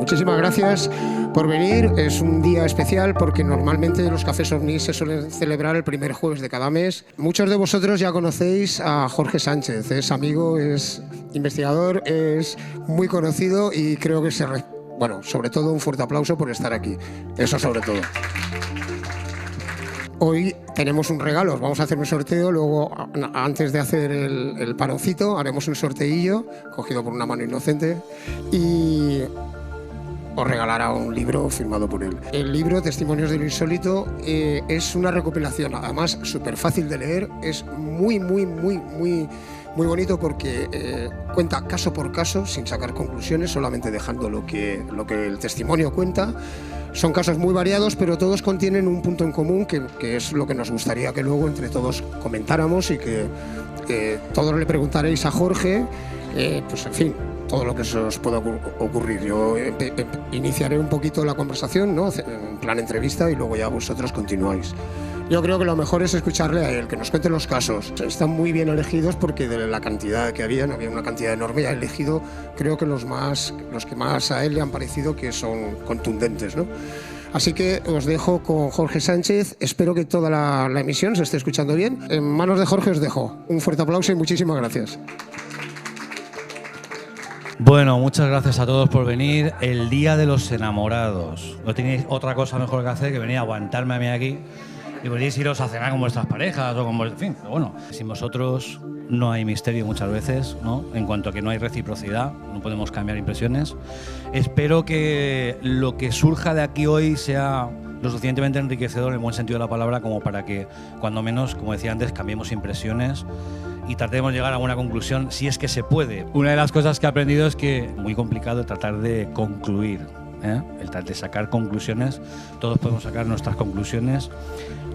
Muchísimas gracias por venir. Es un día especial porque normalmente los cafés ovnis se suelen celebrar el primer jueves de cada mes. Muchos de vosotros ya conocéis a Jorge Sánchez. Es amigo, es investigador, es muy conocido y creo que sobre todo un fuerte aplauso por estar aquí. Eso sobre todo. Hoy tenemos un regalo, os vamos a hacer un sorteo, luego antes de hacer el paroncito haremos un sorteillo cogido por una mano inocente y os regalará un libro firmado por él. El libro Testimonios del Insólito es una recopilación, además súper fácil de leer, es muy bonito porque cuenta caso por caso, sin sacar conclusiones, solamente dejando lo que el testimonio cuenta. Son casos muy variados, pero todos contienen un punto en común que es lo que nos gustaría que luego entre todos comentáramos y que todos le preguntaréis a Jorge, pues en fin, todo lo que se os pueda ocurrir. Yo iniciaré un poquito la conversación, ¿no?, en plan entrevista, y luego ya vosotros continuáis. Yo creo que lo mejor es escucharle a él, que nos cuente los casos. Están muy bien elegidos porque de la cantidad que había una cantidad enorme, y ha elegido creo que los que más a él le han parecido que son contundentes, ¿no? Así que os dejo con Jorge Sánchez. Espero que toda la emisión se esté escuchando bien. En manos de Jorge os dejo. Un fuerte aplauso y muchísimas gracias. Bueno, muchas gracias a todos por venir. El Día de los Enamorados. No tenéis otra cosa mejor que hacer que venir a aguantarme a mí aquí y podéis iros a cenar con vuestras parejas o con vuestras... En fin, pero bueno, sin vosotros no hay misterio muchas veces, ¿no? En cuanto a que no hay reciprocidad, no podemos cambiar impresiones. Espero que lo que surja de aquí hoy sea lo suficientemente enriquecedor en el buen sentido de la palabra como para que, cuando menos, como decía antes, cambiemos impresiones y tratemos de llegar a una conclusión, si es que se puede. Una de las cosas que he aprendido es que es muy complicado tratar de concluir, el tratar de sacar conclusiones. Todos podemos sacar nuestras conclusiones.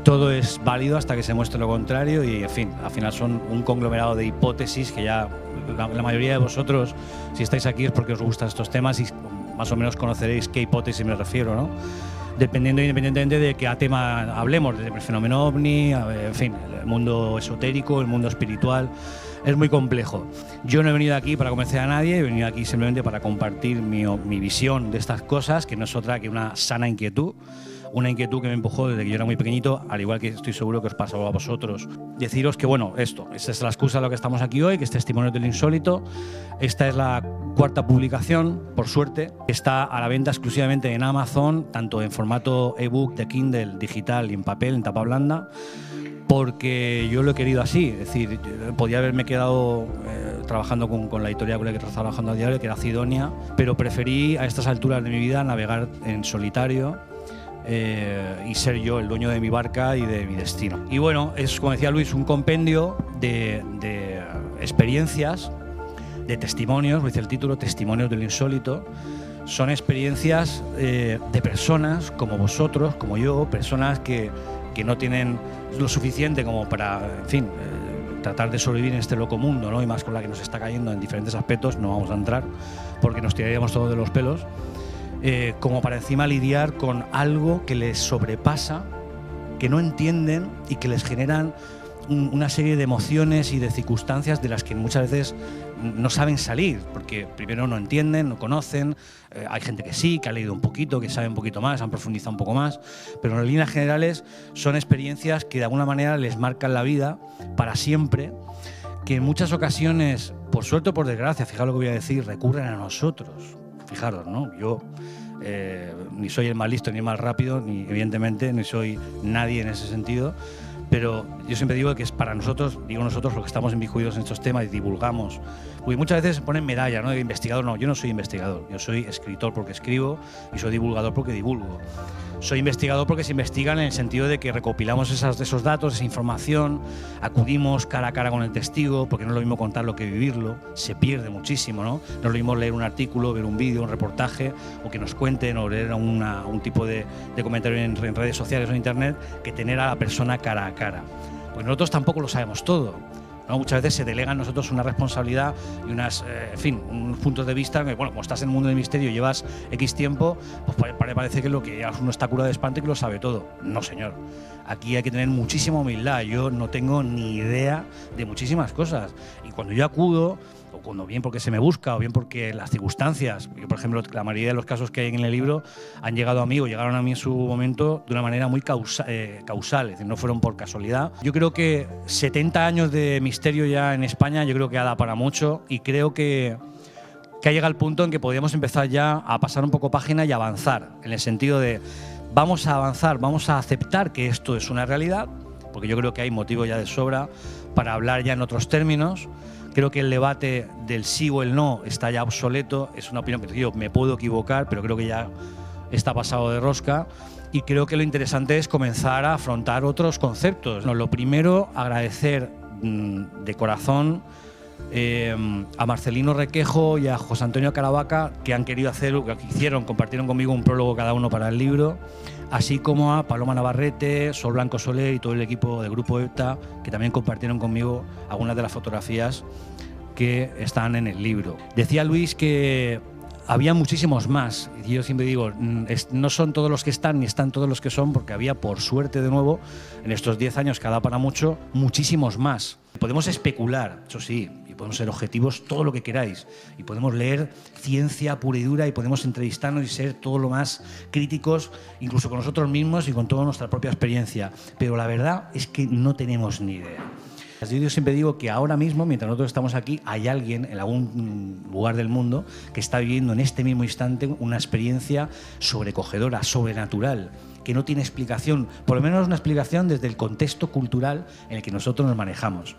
Todo es válido hasta que se muestre lo contrario y, en fin, al final son un conglomerado de hipótesis que ya la mayoría de vosotros, si estáis aquí, es porque os gustan estos temas y más o menos conoceréis qué hipótesis me refiero, ¿no? Independientemente de qué tema hablemos, del fenómeno ovni, en fin, el mundo esotérico, el mundo espiritual, es muy complejo. Yo no he venido aquí para convencer a nadie, he venido aquí simplemente para compartir mi visión de estas cosas, que no es otra que una sana inquietud. Una inquietud que me empujó desde que yo era muy pequeñito, al igual que estoy seguro que os pasa a vosotros. Deciros que, bueno, esta es la excusa de lo que estamos aquí hoy, que es Testimonios del Insólito. Esta es la cuarta publicación, por suerte. Está a la venta exclusivamente en Amazon, tanto en formato ebook de Kindle, digital y en papel, en tapa blanda, porque yo lo he querido así. Es decir, podía haberme quedado trabajando con la editorial con la que estoy trabajando a diario, que era Cidonia, pero preferí a estas alturas de mi vida navegar en solitario, y ser yo el dueño de mi barca y de mi destino. Y bueno, es, como decía Luis, un compendio de experiencias, de testimonios, lo dice el título, Testimonios del Insólito. Son experiencias de personas como vosotros, como yo, personas que no tienen lo suficiente como para, en fin, tratar de sobrevivir en este loco mundo, ¿no? Y más con la que nos está cayendo en diferentes aspectos, no vamos a entrar porque nos tiraríamos todos de los pelos. Como para encima lidiar con algo que les sobrepasa, que no entienden y que les generan una serie de emociones y de circunstancias de las que muchas veces no saben salir, porque primero no entienden, no conocen. Hay gente que sí, que ha leído un poquito, que sabe un poquito más, han profundizado un poco más, pero en líneas generales son experiencias que de alguna manera les marcan la vida para siempre, que en muchas ocasiones, por suerte o por desgracia, fijaros lo que voy a decir, recurren a nosotros. Fijaros, ¿no? Yo ni soy el más listo ni el más rápido, ni evidentemente ni soy nadie en ese sentido, pero yo siempre digo que es para nosotros, digo nosotros, los que estamos inmiscuidos en estos temas y divulgamos. Porque muchas veces ponen medalla, ¿no?, de investigador. No, yo no soy investigador, yo soy escritor porque escribo y soy divulgador porque divulgo. Soy investigador porque se investigan en el sentido de que recopilamos esos datos, esa información, acudimos cara a cara con el testigo, porque no es lo mismo contarlo que vivirlo, se pierde muchísimo, ¿no? No es lo mismo leer un artículo, ver un vídeo, un reportaje, o que nos cuenten, o leer un tipo de comentario en redes sociales o en internet, que tener a la persona cara a cara. Pues nosotros tampoco lo sabemos todo, ¿no? Muchas veces se delega a nosotros una responsabilidad y unos puntos de vista que, bueno, como estás en el mundo del misterio y llevas X tiempo, pues parece que lo que ya uno está curado de espanto y que lo sabe todo. No, señor. Aquí hay que tener muchísima humildad. Yo no tengo ni idea de muchísimas cosas. Y cuando yo acudo o cuando bien porque se me busca o bien porque las circunstancias, yo, por ejemplo, la mayoría de los casos que hay en el libro han llegado a mí o llegaron a mí en su momento de una manera muy causal, es decir, no fueron por casualidad. Yo creo que 70 años de misterio ya en España, yo creo que ha dado para mucho, y creo que ha llegado el punto en que podríamos empezar ya a pasar un poco página y avanzar, en el sentido de vamos a avanzar, vamos a aceptar que esto es una realidad, porque yo creo que hay motivo ya de sobra para hablar ya en otros términos. Creo que el debate del sí o el no está ya obsoleto, es una opinión que yo me puedo equivocar, pero creo que ya está pasado de rosca, y creo que lo interesante es comenzar a afrontar otros conceptos. Lo primero, agradecer de corazón a Marcelino Requejo y a José Antonio Caravaca, que han querido hacer, que hicieron, compartieron conmigo un prólogo cada uno para el libro, así como a Paloma Navarrete, Sol Blanco Soler y todo el equipo del Grupo EPTA, que también compartieron conmigo algunas de las fotografías que están en el libro. Decía Luis que había muchísimos más, y yo siempre digo, no son todos los que están ni están todos los que son, porque había, por suerte de nuevo, en estos 10 años que da para mucho, muchísimos más. Podemos especular, eso sí, y podemos ser objetivos todo lo que queráis, y podemos leer ciencia pura y dura, y podemos entrevistarnos y ser todo lo más críticos, incluso con nosotros mismos y con toda nuestra propia experiencia, pero la verdad es que no tenemos ni idea. Yo siempre digo que ahora mismo, mientras nosotros estamos aquí, hay alguien en algún lugar del mundo que está viviendo en este mismo instante una experiencia sobrecogedora, sobrenatural, que no tiene explicación, por lo menos una explicación desde el contexto cultural en el que nosotros nos manejamos.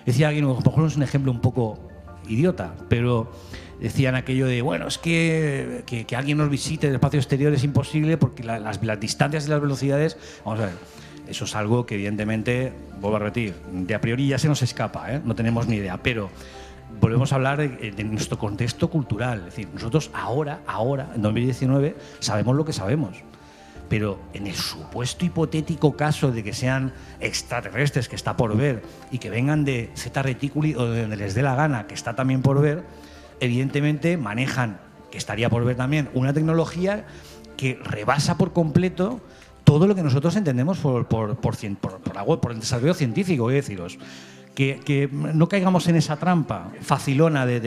Decía alguien, a lo mejor es un ejemplo un poco idiota, pero decían aquello de, bueno, es que alguien nos visite del espacio exterior es imposible porque las distancias y las velocidades, vamos a ver. Eso es algo que evidentemente, vuelvo a repetir, de a priori ya se nos escapa, no tenemos ni idea, pero volvemos a hablar de nuestro contexto cultural. Es decir, nosotros ahora, en 2019, sabemos lo que sabemos, pero en el supuesto hipotético caso de que sean extraterrestres, que está por ver, y que vengan de Zeta Reticuli o de donde les dé la gana, que está también por ver, evidentemente manejan, que estaría por ver también, una tecnología que rebasa por completo todo lo que nosotros entendemos por el desarrollo científico, voy a deciros. Que no caigamos en esa trampa facilona de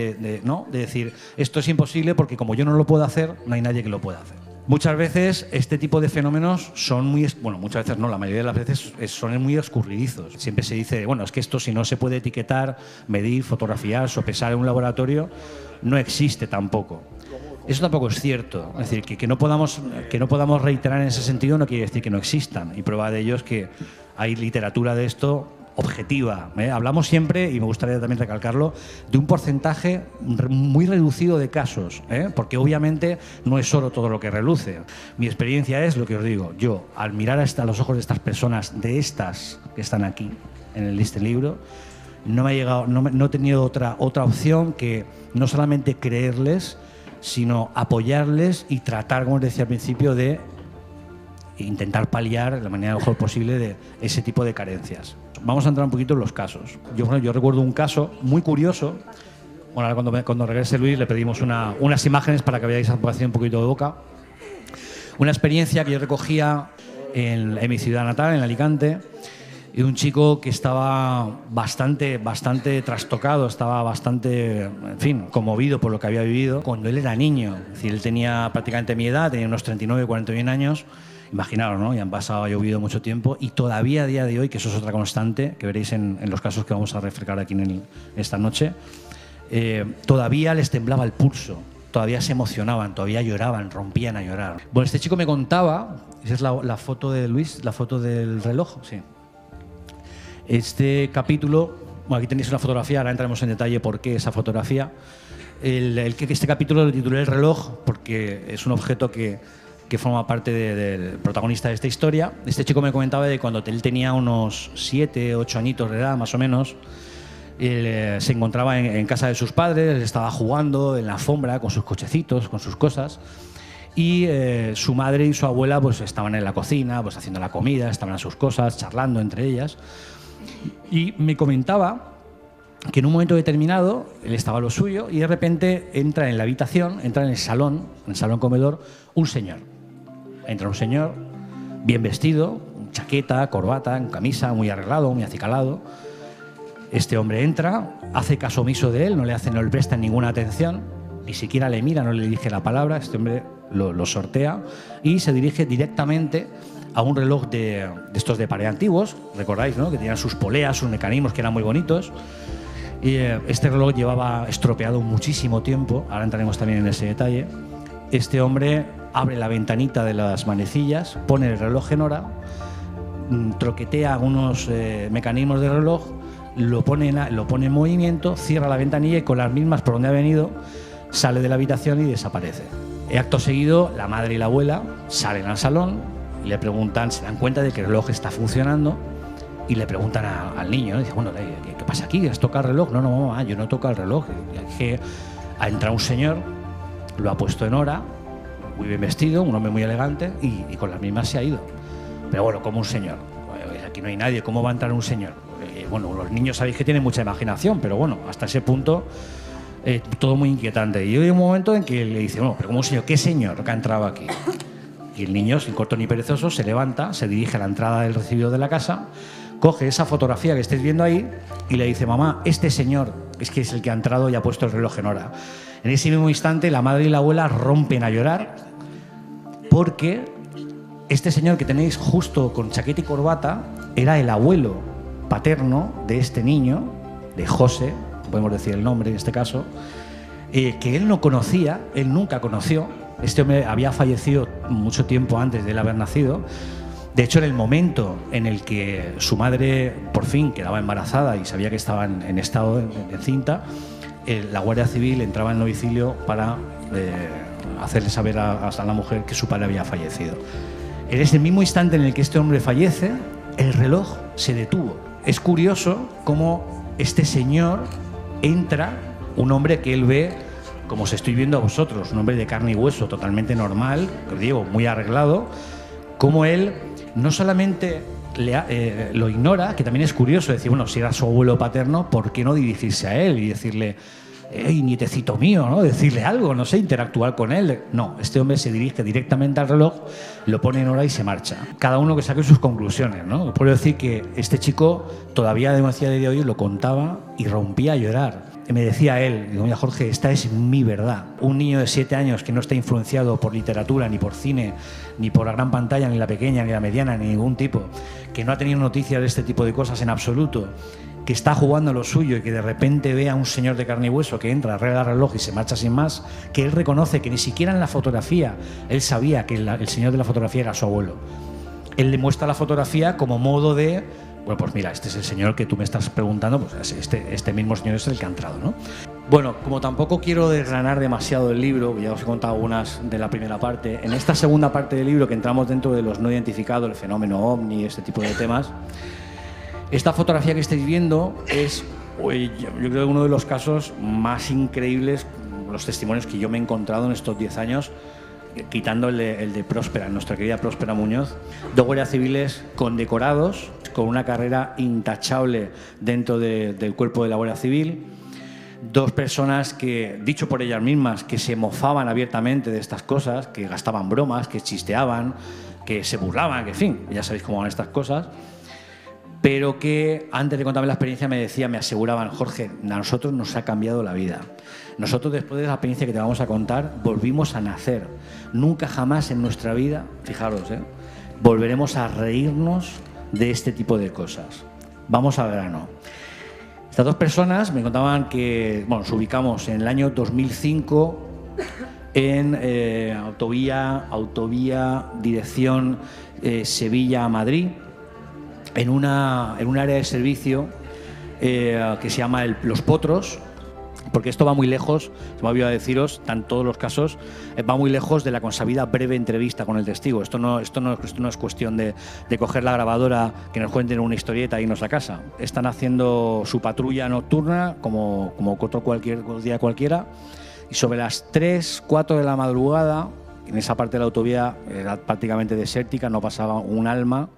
decir esto es imposible porque como yo no lo puedo hacer, no hay nadie que lo pueda hacer. Muchas veces este tipo de fenómenos son muchas veces no, la mayoría de las veces son muy escurridizos. Siempre se dice, bueno, es que esto si no se puede etiquetar, medir, fotografiar, sopesar en un laboratorio, no existe tampoco. Eso tampoco es cierto. Es decir, que no podamos reiterar en ese sentido no quiere decir que no existan. Y prueba de ello es que hay literatura de esto objetiva. Hablamos siempre, y me gustaría también recalcarlo, de un porcentaje muy reducido de casos, porque obviamente no es solo todo lo que reluce. Mi experiencia es lo que os digo. Yo, al mirar a los ojos de estas personas, de estas que están aquí en este libro, no he tenido otra opción que no solamente creerles, sino apoyarles y tratar, como os decía al principio, de intentar paliar de la manera mejor posible de ese tipo de carencias. Vamos a entrar un poquito en los casos. Yo recuerdo un caso muy curioso. Bueno, ahora cuando regrese Luis le pedimos unas imágenes para que veáis un poquito de boca. Una experiencia que yo recogía en mi ciudad natal, en Alicante, y un chico que estaba bastante trastocado, estaba bastante, en fin, conmovido por lo que había vivido cuando él era niño. Es decir, él tenía prácticamente mi edad, tenía unos 39, 41 años. Imaginaros, ¿no? Ya ha llovido mucho tiempo y todavía a día de hoy, que eso es otra constante que veréis en los casos que vamos a refrescar aquí esta noche, todavía les temblaba el pulso, todavía se emocionaban, todavía lloraban, rompían a llorar. Bueno, este chico me contaba, esa es la foto de Luis, la foto del reloj, sí. Este capítulo, bueno, aquí tenéis una fotografía, ahora entraremos en detalle por qué esa fotografía. Este capítulo lo titulé El reloj porque es un objeto que forma parte del protagonista de esta historia. Este chico me comentaba de cuando él tenía unos 7, 8 añitos de edad, más o menos. Él se encontraba en casa de sus padres, estaba jugando en la alfombra con sus cochecitos, con sus cosas. Y su madre y su abuela pues estaban en la cocina, pues haciendo la comida, estaban a sus cosas, charlando entre ellas. Y me comentaba que en un momento determinado él estaba a lo suyo y de repente entra en la habitación, entra en el salón comedor, un señor. Entra un señor bien vestido, chaqueta, corbata, en camisa, muy arreglado, muy acicalado. Este hombre entra, hace caso omiso de él, no le presta ninguna atención, ni siquiera le mira, no le dirige la palabra. Este hombre lo sortea y se dirige directamente a un reloj de estos de pared antiguos, recordáis, ¿no? Que tenían sus poleas, sus mecanismos que eran muy bonitos. Y este reloj llevaba estropeado muchísimo tiempo, ahora entraremos también en ese detalle. Este hombre abre la ventanita de las manecillas, pone el reloj en hora, troquetea unos mecanismos del reloj, lo pone en movimiento, cierra la ventanilla y con las mismas por donde ha venido sale de la habitación y desaparece. Acto seguido, la madre y la abuela salen al salón y le preguntan, se dan cuenta de que el reloj está funcionando y le preguntan al niño, ¿no? Dice, bueno, ¿qué pasa aquí? ¿Has tocado el reloj? No, mamá, yo no he tocado el reloj. Es que ha entrado un señor, lo ha puesto en hora, muy bien vestido, un hombre muy elegante y con las mismas se ha ido. Pero bueno, como un señor. Aquí no hay nadie, ¿cómo va a entrar un señor? Bueno, los niños sabéis que tienen mucha imaginación, pero bueno, hasta ese punto todo muy inquietante. Y hay un momento en que le dice, bueno, pero como un señor, ¿qué señor que ha entrado aquí? Y el niño, sin corto ni perezoso, se levanta, se dirige a la entrada del recibido de la casa, coge esa fotografía que estáis viendo ahí y le dice, mamá, este señor es que es el que ha entrado y ha puesto el reloj en hora. En ese mismo instante, la madre y la abuela rompen a llorar porque este señor que tenéis justo con chaqueta y corbata era el abuelo paterno de este niño, de José, podemos decir el nombre en este caso, que él no conocía, él nunca conoció. Este hombre había fallecido mucho tiempo antes de él haber nacido. De hecho, en el momento en el que su madre por fin quedaba embarazada y sabía que estaba en estado de encinta, la Guardia Civil entraba en el domicilio para hacerle saber a la mujer que su padre había fallecido. En ese mismo instante en el que este hombre fallece, el reloj se detuvo. Es curioso cómo este señor entra, un hombre que él ve como os estoy viendo a vosotros, un hombre de carne y hueso totalmente normal, os digo, muy arreglado, como él no solamente lo ignora, que también es curioso decir, bueno, si era su abuelo paterno, ¿por qué no dirigirse a él y decirle, hey, nietecito mío, ¿no? Decirle algo, no sé, interactuar con él? No, este hombre se dirige directamente al reloj, lo pone en hora y se marcha. Cada uno que saque sus conclusiones, ¿no? Puedo decir que este chico todavía demasiado de hoy lo contaba y rompía a llorar. Me decía él, digo, mira Jorge, esta es mi verdad. Un niño de 7 años que no está influenciado por literatura, ni por cine, ni por la gran pantalla, ni la pequeña, ni la mediana, ni ningún tipo, que no ha tenido noticias de este tipo de cosas en absoluto, que está jugando a lo suyo y que de repente ve a un señor de carne y hueso que entra, arregla el reloj y se marcha sin más, que él reconoce que ni siquiera en la fotografía él sabía que el señor de la fotografía era su abuelo. Él le muestra la fotografía como modo de, bueno, pues mira, este es el señor que tú me estás preguntando, pues este mismo señor es el que ha entrado, ¿no? Bueno, como tampoco quiero desgranar demasiado el libro, ya os he contado algunas de la primera parte, en esta segunda parte del libro que entramos dentro de los no identificados, el fenómeno ovni, este tipo de temas, esta fotografía que estáis viendo es, yo creo, uno de los casos más increíbles, los testimonios que yo me he encontrado en estos 10 años, quitando el de Próspera, nuestra querida Próspera Muñoz, 2 guardias civiles condecorados, con una carrera intachable dentro del cuerpo de la Guardia Civil, 2 personas que, dicho por ellas mismas, que se mofaban abiertamente de estas cosas, que gastaban bromas, que chisteaban, que se burlaban, que en fin, ya sabéis cómo van estas cosas, pero que antes de contarme la experiencia me aseguraban, Jorge, a nosotros nos ha cambiado la vida. Nosotros, después de la experiencia que te vamos a contar, volvimos a nacer. Nunca jamás en nuestra vida, fijaros, volveremos a reírnos de este tipo de cosas. Vamos al grano. Estas 2 personas me contaban que, bueno, nos ubicamos en el año 2005 en autovía dirección Sevilla-Madrid, en un área de servicio que se llama Los Potros, porque esto va muy lejos, se me ha olvidado deciros, en todos los casos, va muy lejos de la consabida breve entrevista con el testigo. Esto no es cuestión de coger la grabadora, que nos cuenten una historieta e irnos a casa. Están haciendo su patrulla nocturna, como otro día cualquiera, y sobre las 3, 4 de la madrugada, en esa parte de la autovía era prácticamente desértica, no pasaba un alma.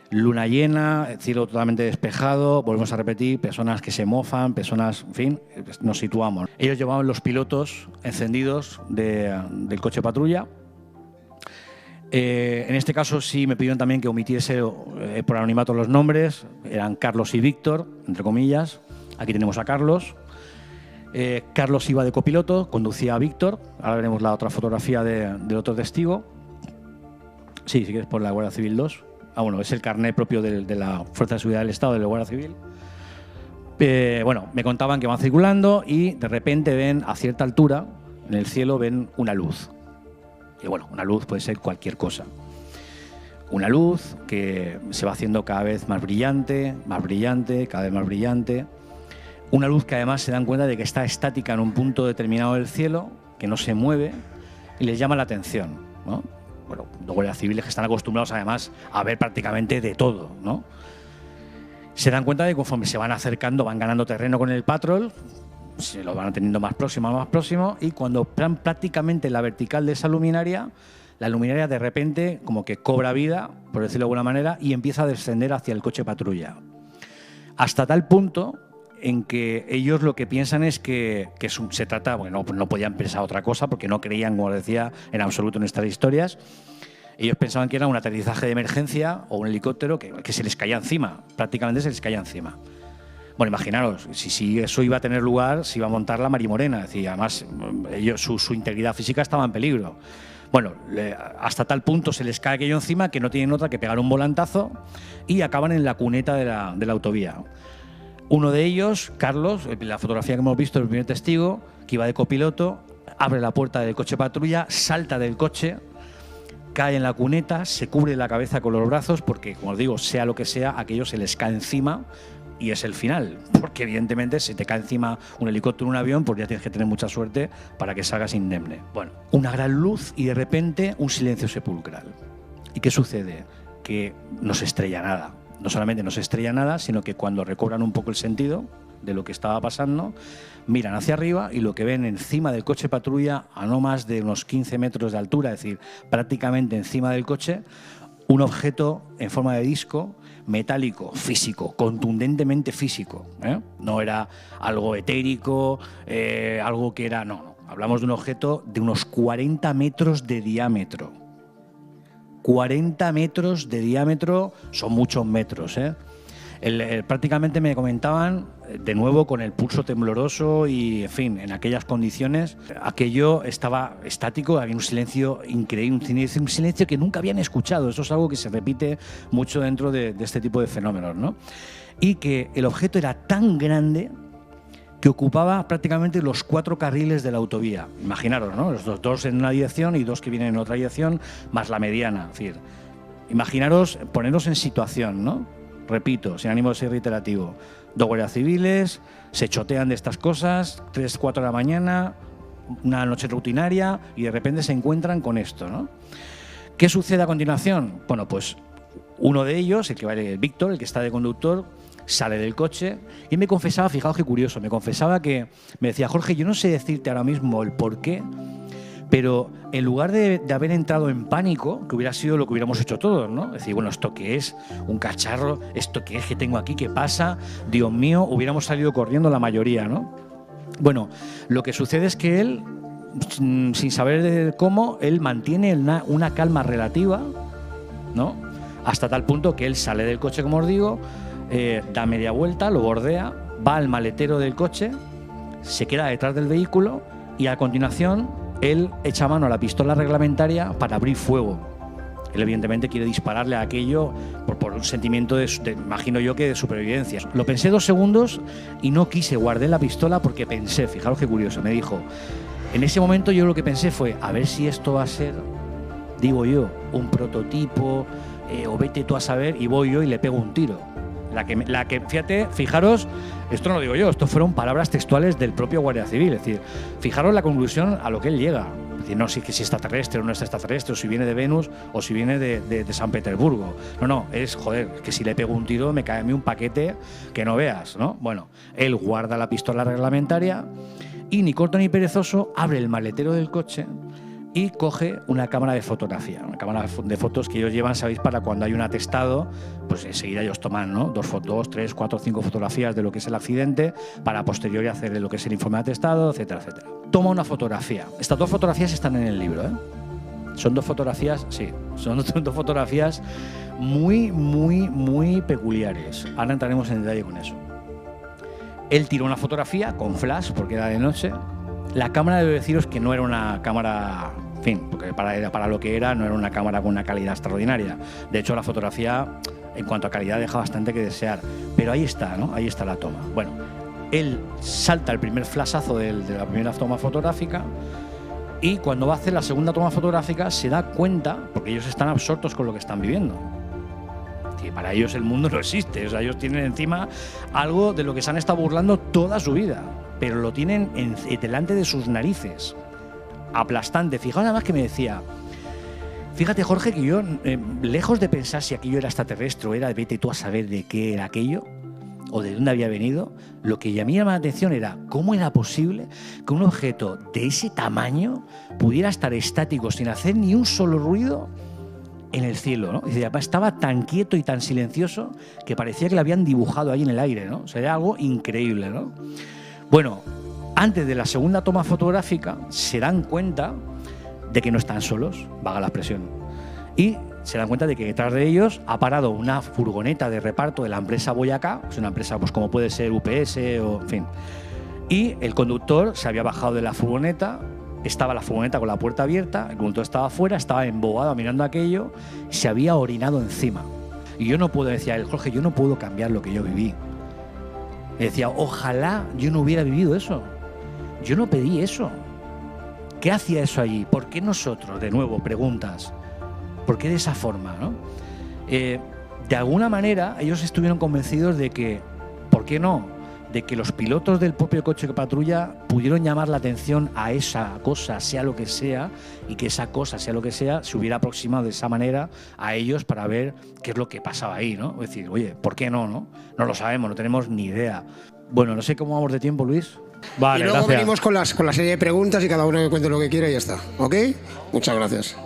Luna llena, cielo totalmente despejado, volvemos a repetir, personas que se mofan, personas, en fin, nos situamos. Ellos llevaban los pilotos encendidos del coche patrulla. En este caso sí me pidieron también que omitiese por anonimato los nombres. Eran Carlos y Víctor, entre comillas. Aquí tenemos a Carlos. Carlos iba de copiloto, conducía a Víctor. Ahora veremos la otra fotografía del otro testigo. Sí, si quieres por la Guardia Civil 2. Bueno, es el carnet propio de la Fuerza de Seguridad del Estado, de la Guardia Civil. Bueno, me contaban que van circulando y de repente ven a cierta altura, en el cielo, ven una luz. Y bueno, una luz puede ser cualquier cosa. Una luz que se va haciendo cada vez más brillante, cada vez más brillante. Una luz que además se dan cuenta de que está estática en un punto determinado del cielo, que no se mueve y les llama la atención, ¿no? Bueno, los guardias civiles que están acostumbrados además a ver prácticamente de todo, ¿no? Se dan cuenta de que conforme se van acercando, van ganando terreno con el patrol, se lo van teniendo más próximo, y cuando prácticamente la vertical de esa luminaria, la luminaria de repente como que cobra vida, por decirlo de alguna manera, y empieza a descender hacia el coche patrulla. Hasta tal punto en que ellos lo que piensan es que se trata, bueno, no podían pensar otra cosa porque no creían, como decía, en absoluto en estas historias. Ellos pensaban que era un aterrizaje de emergencia o un helicóptero que se les caía encima, prácticamente se les caía encima. Bueno, imaginaros, si eso iba a tener lugar, se iba a montar la Marimorena, es decir, además ellos, su integridad física estaba en peligro. Bueno, hasta tal punto se les cae aquello encima que no tienen otra que pegar un volantazo y acaban en la cuneta de la autovía. Uno de ellos, Carlos, la fotografía que hemos visto, el primer testigo, que iba de copiloto, abre la puerta del coche patrulla, salta del coche, cae en la cuneta, se cubre la cabeza con los brazos porque, como os digo, sea lo que sea, aquello se les cae encima y es el final. Porque evidentemente si te cae encima un helicóptero o un avión, pues ya tienes que tener mucha suerte para que salgas indemne. Bueno, una gran luz y de repente un silencio sepulcral. ¿Y qué sucede? Que no se estrella nada. No solamente no se estrella nada, sino que cuando recobran un poco el sentido de lo que estaba pasando, miran hacia arriba y lo que ven encima del coche patrulla, a no más de unos 15 metros de altura, es decir, prácticamente encima del coche, un objeto en forma de disco, metálico, físico, contundentemente físico, ¿eh? No era algo etérico, algo que era... No, hablamos de un objeto de unos 40 metros de diámetro. 40 metros de diámetro son muchos metros, ¿eh? Prácticamente me comentaban, de nuevo con el pulso tembloroso y, en fin, en aquellas condiciones, aquello estaba estático, había un silencio increíble, un silencio que nunca habían escuchado. Eso es algo que se repite mucho dentro de este tipo de fenómenos, ¿no? Y que el objeto era tan grande que ocupaba prácticamente los 4 carriles de la autovía. Imaginaros, ¿no? Los dos en una dirección y 2 que vienen en otra dirección, más la mediana. Es decir, imaginaros, poneros en situación, ¿no? Repito, sin ánimo de ser reiterativo. 2 guardias civiles, se chotean de estas cosas, 3, 4 de la mañana, una noche rutinaria, y de repente se encuentran con esto, ¿no? ¿Qué sucede a continuación? Bueno, pues uno de ellos, el Víctor, el que está de conductor, sale del coche y me confesaba, fijaos qué curioso, me confesaba que me decía: Jorge, yo no sé decirte ahora mismo el por qué, pero en lugar de haber entrado en pánico, que hubiera sido lo que hubiéramos hecho todos, ¿no? Es decir, bueno, ¿esto qué es? ¿Un cacharro? ¿Esto qué es que tengo aquí? ¿Qué pasa? Dios mío, hubiéramos salido corriendo la mayoría, ¿no? Bueno, lo que sucede es que él, sin saber cómo, él mantiene una calma relativa, ¿no? Hasta tal punto que él sale del coche, como os digo, da media vuelta, lo bordea, va al maletero del coche, se queda detrás del vehículo y a continuación él echa mano a la pistola reglamentaria para abrir fuego. Él evidentemente quiere dispararle a aquello por un sentimiento imagino yo, que de supervivencia. Lo pensé 2 segundos y no quise, guardé la pistola porque pensé, fijaros qué curioso, me dijo, en ese momento yo lo que pensé fue, a ver si esto va a ser, digo yo, un prototipo, o vete tú a saber, y voy yo y le pego un tiro. La que fíjate, fijaros, esto no lo digo yo, esto fueron palabras textuales del propio Guardia Civil, es decir, fijaros la conclusión a lo que él llega. Es decir, no sé si es extraterrestre o no es extraterrestre, o si viene de Venus o si viene de San Petersburgo. No, es, joder, que si le pego un tiro me cae a mí un paquete que no veas, ¿no? Bueno, él guarda la pistola reglamentaria y, ni corto ni perezoso, abre el maletero del coche y coge una cámara de fotografía, una cámara de fotos que ellos llevan, sabéis, para cuando hay un atestado, pues enseguida ellos toman, ¿no? 2, 3, 4, 5 fotografías de lo que es el accidente para posteriori hacer lo que es el informe de atestado, etcétera, etcétera. Toma una fotografía. Estas 2 fotografías están en el libro, ¿eh? Son dos fotografías, sí, son dos fotografías muy peculiares. Ahora entraremos en detalle con eso. Él tiró una fotografía con flash, porque era de noche. La cámara, debo deciros que no era una cámara, en fin, porque para lo que era, no era una cámara con una calidad extraordinaria. De hecho, la fotografía, en cuanto a calidad, deja bastante que desear. Pero ahí está, ¿no? Ahí está la toma. Bueno, él salta el primer flashazo de la primera toma fotográfica, y cuando va a hacer la segunda toma fotográfica se da cuenta, porque ellos están absortos con lo que están viviendo, que para ellos el mundo no existe. O sea, ellos tienen encima algo de lo que se han estado burlando toda su vida, pero lo tienen delante de sus narices. Aplastante. Fijaos nada más que me decía, fíjate, Jorge, que yo, lejos de pensar si aquello era extraterrestre o era, vete tú a saber de qué era aquello o de dónde había venido, lo que a mí me llamaba la atención era cómo era posible que un objeto de ese tamaño pudiera estar estático sin hacer ni un solo ruido en el cielo, ¿no? Y estaba tan quieto y tan silencioso que parecía que lo habían dibujado ahí en el aire, ¿no? O sea, era algo increíble, ¿no? Bueno, antes de la segunda toma fotográfica se dan cuenta de que no están solos, valga la expresión, y se dan cuenta de que detrás de ellos ha parado una furgoneta de reparto de la empresa Boyacá, es una empresa pues como puede ser UPS o en fin, y el conductor se había bajado de la furgoneta. Estaba la furgoneta con la puerta abierta, el conductor estaba afuera, estaba embobado mirando aquello, se había orinado encima. Y yo no puedo, decía él, Jorge, yo no puedo cambiar lo que yo viví. Me decía, ojalá yo no hubiera vivido eso. Yo no pedí eso. ¿Qué hacía eso allí? ¿Por qué nosotros? De nuevo, preguntas. ¿Por qué de esa forma, no? De alguna manera, ellos estuvieron convencidos de que, ¿por qué no?, de que los pilotos del propio coche que patrulla pudieron llamar la atención a esa cosa, sea lo que sea, y que esa cosa, sea lo que sea, se hubiera aproximado de esa manera a ellos para ver qué es lo que pasaba ahí, ¿no? Es decir, oye, ¿por qué no, no? No lo sabemos, no tenemos ni idea. Bueno, no sé cómo vamos de tiempo, Luis. Vale, y luego gracias. Venimos con la serie de preguntas y cada uno que cuente lo que quiera y ya está. ¿Ok? Muchas gracias.